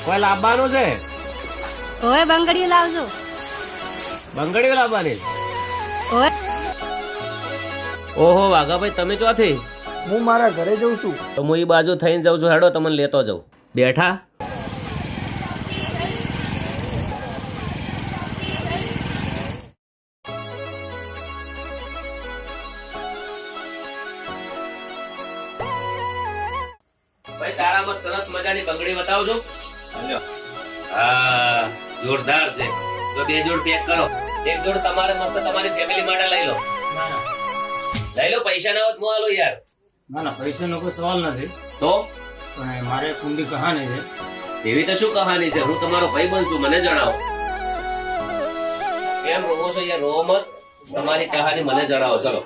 કોઈ લાવવાનું છે? ઓય બંગડીઓ લાવજો. બંગડીઓ લાવવાની? ઓય ઓહો વાઘાભાઈ, તમે ચોથી? હું મારા ઘરે જઉં છું. તો હું એ બાજુ થઈને જાઉં છું. હેડો, તમને લેતો જાઉં. બેઠા? ભાઈ સારામાં સરસ મજાની બંગડી બતાવજો. હા, જોરદાર છે. તો 2 જોડ પેક કરો. 1 જોડ તમારે મસ્ત તમારી ફેમિલી માટે લઈ લો. લઈ લો, પૈસા ના હોત હું આલો યાર. ના ના, પૈસાનો કોઈ સવાલ નથી, તો પણ મારે કુંડી કહાની છે. એવી તો શું કહાની છે? હું તમારો ભાઈ બનશું, મને જણાવો. કેમ રોવો છો યાર? રોવો મત. તમારી કહાની મને જણાવો. ચલો.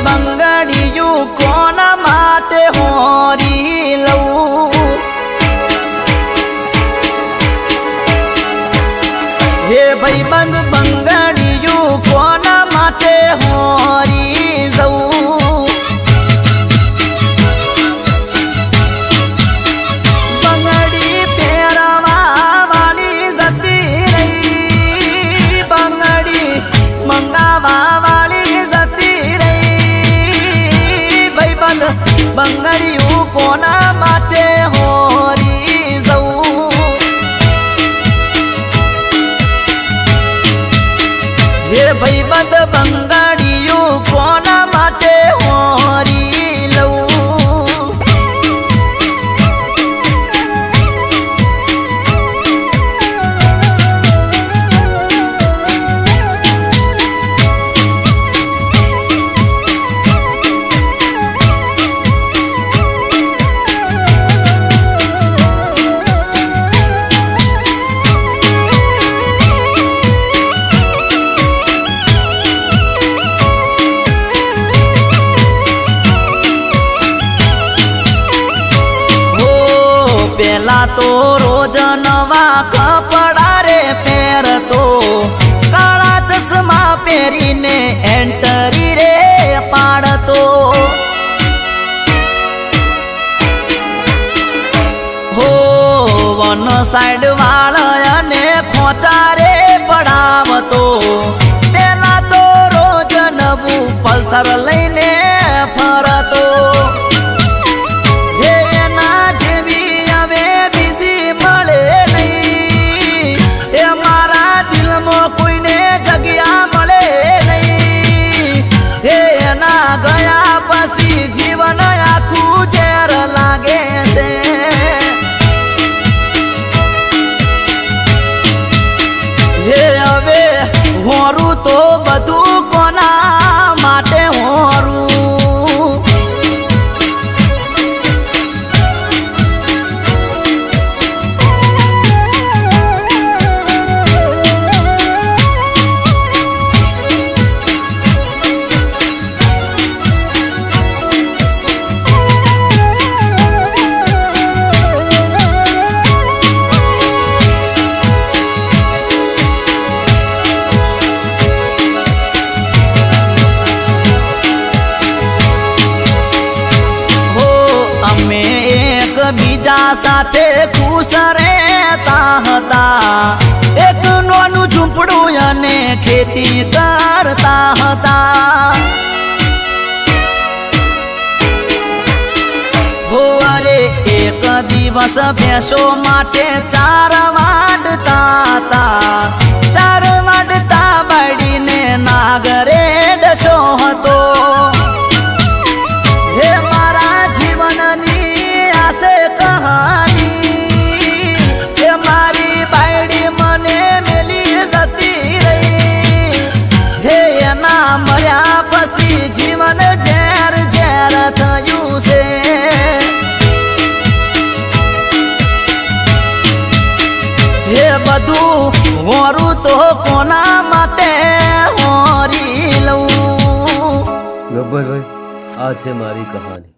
બંગડીયું કોના માટે હોરી લઉં? હે ભાઈબંધ, બંગડીયું કોના માટે હોરી જવું? બંગડી પહેરવા વાળી જતી રહી, બંગડી મંગાવા વાળી જતી રહી. બંગડીયું કોના માટે હોરી જવું? હે ભાઈબંધ, બંગડીયું કોના માટે હોરી લઉં? પેલા તો રોજ નવા કપડા રે પહેરતો, કાળા ચશ્મા પહેરીને એન્ટરી રે પાડતો. હો વન સાઈડ વાળને ખોચા રે પડાવતો. પેલા તો રોજ નવું પલ્સર લઈને ફરતો. કોઈને જગ્યા મળે નહીં, એના ગયા પછી જીવન આખું ઝેર લાગે છે. હવે હોરું તો બધું કોના માટે હોરું? બીજા સાથે ખુશ રહેતા હતા, એક નાનું ઝૂંપડું અને ખેતી કરતા હતા. અરે એક દિવસ ભેંસો માટે ચાર વાડતા હતા, ચાર વાડતા બાળીને નાગરે ડસો હતો. હે મારા જીવનની આસે કહાની, હે મારી બાયડી મને મેલી જતી રહી. હે એના મર્યા પછી જીવન ઝેર ઝેર થયું છે. હે બધું હોરું તો કોના માટે હોરી લઉં. ગબ્બરભાઈ, આ છે મારી કહાની.